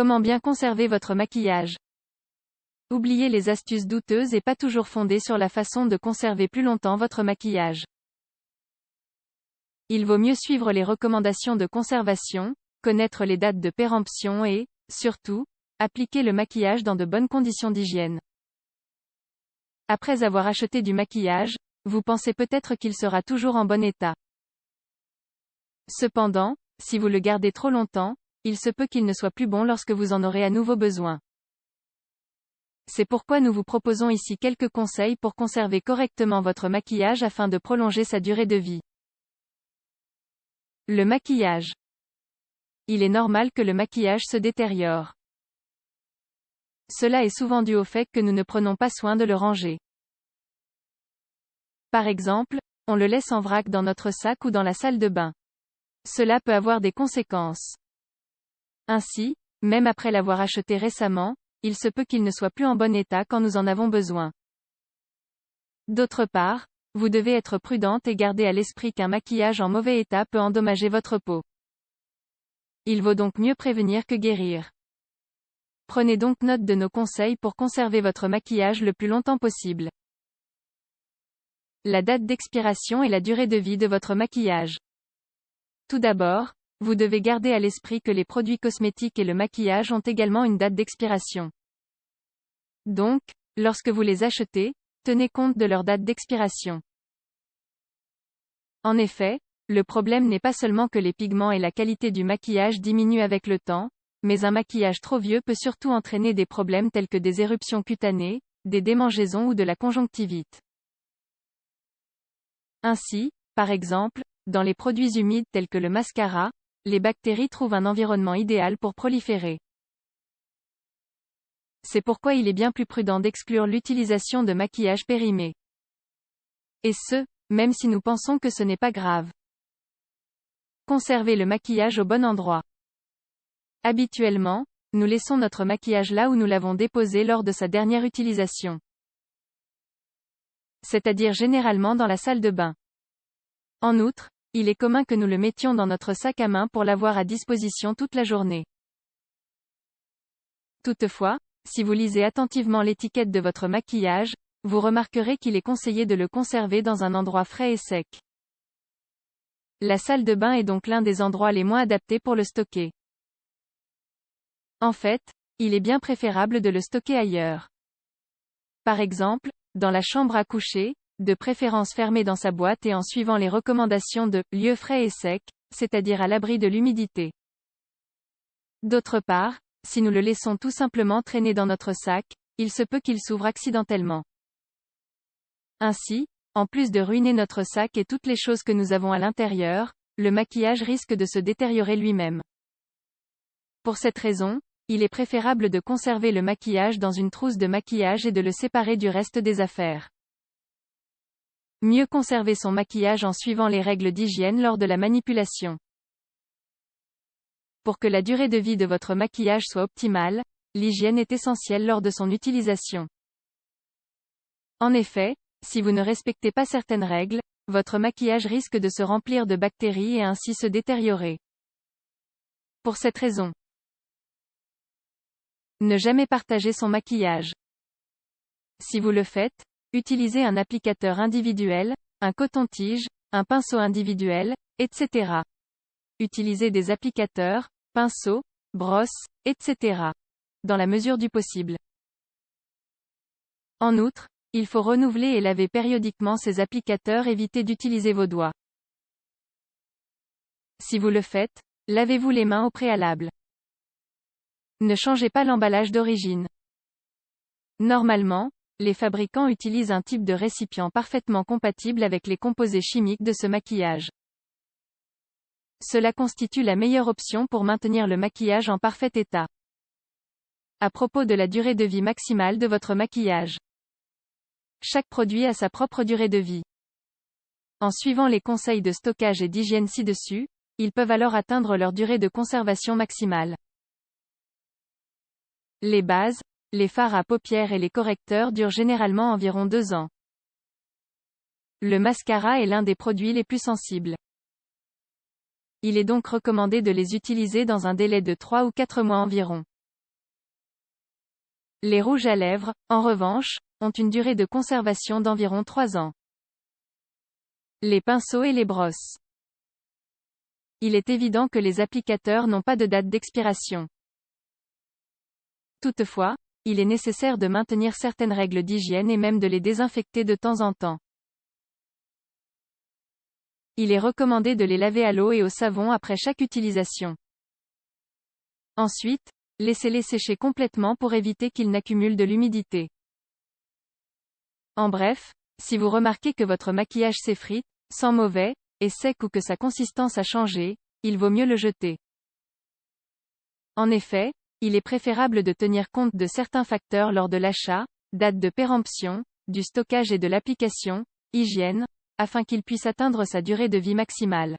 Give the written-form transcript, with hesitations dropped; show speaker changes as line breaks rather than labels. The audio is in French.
Comment bien conserver votre maquillage? Oubliez les astuces douteuses et pas toujours fondées sur la façon de conserver plus longtemps votre maquillage. Il vaut mieux suivre les recommandations de conservation, connaître les dates de péremption et, surtout, appliquer le maquillage dans de bonnes conditions d'hygiène. Après avoir acheté du maquillage, vous pensez peut-être qu'il sera toujours en bon état. Cependant, si vous le gardez trop longtemps, il se peut qu'il ne soit plus bon lorsque vous en aurez à nouveau besoin. C'est pourquoi nous vous proposons ici quelques conseils pour conserver correctement votre maquillage afin de prolonger sa durée de vie. Le maquillage. Il est normal que le maquillage se détériore. Cela est souvent dû au fait que nous ne prenons pas soin de le ranger. Par exemple, on le laisse en vrac dans notre sac ou dans la salle de bain. Cela peut avoir des conséquences. Ainsi, même après l'avoir acheté récemment, il se peut qu'il ne soit plus en bon état quand nous en avons besoin. D'autre part, vous devez être prudente et garder à l'esprit qu'un maquillage en mauvais état peut endommager votre peau. Il vaut donc mieux prévenir que guérir. Prenez donc note de nos conseils pour conserver votre maquillage le plus longtemps possible. La date d'expiration et la durée de vie de votre maquillage. Tout d'abord, vous devez garder à l'esprit que les produits cosmétiques et le maquillage ont également une date d'expiration. Donc, lorsque vous les achetez, tenez compte de leur date d'expiration. En effet, le problème n'est pas seulement que les pigments et la qualité du maquillage diminuent avec le temps, mais un maquillage trop vieux peut surtout entraîner des problèmes tels que des éruptions cutanées, des démangeaisons ou de la conjonctivite. Ainsi, par exemple, dans les produits humides tels que le mascara, les bactéries trouvent un environnement idéal pour proliférer. C'est pourquoi il est bien plus prudent d'exclure l'utilisation de maquillage périmé. Et ce, même si nous pensons que ce n'est pas grave. Conservez le maquillage au bon endroit. Habituellement, nous laissons notre maquillage là où nous l'avons déposé lors de sa dernière utilisation. C'est-à-dire généralement dans la salle de bain. En outre, il est commun que nous le mettions dans notre sac à main pour l'avoir à disposition toute la journée. Toutefois, si vous lisez attentivement l'étiquette de votre maquillage, vous remarquerez qu'il est conseillé de le conserver dans un endroit frais et sec. La salle de bain est donc l'un des endroits les moins adaptés pour le stocker. En fait, il est bien préférable de le stocker ailleurs. Par exemple, dans la chambre à coucher, de préférence fermée dans sa boîte et en suivant les recommandations de « lieu frais et sec », c'est-à-dire à l'abri de l'humidité. D'autre part, si nous le laissons tout simplement traîner dans notre sac, il se peut qu'il s'ouvre accidentellement. Ainsi, en plus de ruiner notre sac et toutes les choses que nous avons à l'intérieur, le maquillage risque de se détériorer lui-même. Pour cette raison, il est préférable de conserver le maquillage dans une trousse de maquillage et de le séparer du reste des affaires. Mieux conserver son maquillage en suivant les règles d'hygiène lors de la manipulation. Pour que la durée de vie de votre maquillage soit optimale, l'hygiène est essentielle lors de son utilisation. En effet, si vous ne respectez pas certaines règles, votre maquillage risque de se remplir de bactéries et ainsi se détériorer. Pour cette raison, ne jamais partager son maquillage. Si vous le faites, utilisez un applicateur individuel, un coton-tige, un pinceau individuel, etc. Utilisez des applicateurs, pinceaux, brosses, etc. dans la mesure du possible. En outre, il faut renouveler et laver périodiquement ces applicateurs, évitez d'utiliser vos doigts. Si vous le faites, lavez-vous les mains au préalable. Ne changez pas l'emballage d'origine. Normalement, les fabricants utilisent un type de récipient parfaitement compatible avec les composés chimiques de ce maquillage. Cela constitue la meilleure option pour maintenir le maquillage en parfait état. À propos de la durée de vie maximale de votre maquillage. Chaque produit a sa propre durée de vie. En suivant les conseils de stockage et d'hygiène ci-dessus, ils peuvent alors atteindre leur durée de conservation maximale. Les bases, les fards à paupières et les correcteurs durent généralement environ 2 ans. Le mascara est l'un des produits les plus sensibles. Il est donc recommandé de les utiliser dans un délai de 3 ou 4 mois environ. Les rouges à lèvres, en revanche, ont une durée de conservation d'environ 3 ans. Les pinceaux et les brosses. Il est évident que les applicateurs n'ont pas de date d'expiration. Toutefois, il est nécessaire de maintenir certaines règles d'hygiène et même de les désinfecter de temps en temps. Il est recommandé de les laver à l'eau et au savon après chaque utilisation. Ensuite, laissez-les sécher complètement pour éviter qu'ils n'accumulent de l'humidité. En bref, si vous remarquez que votre maquillage s'effrite, sent mauvais, est sec ou que sa consistance a changé, il vaut mieux le jeter. En effet, il est préférable de tenir compte de certains facteurs lors de l'achat, date de péremption, du stockage et de l'application, hygiène, afin qu'il puisse atteindre sa durée de vie maximale.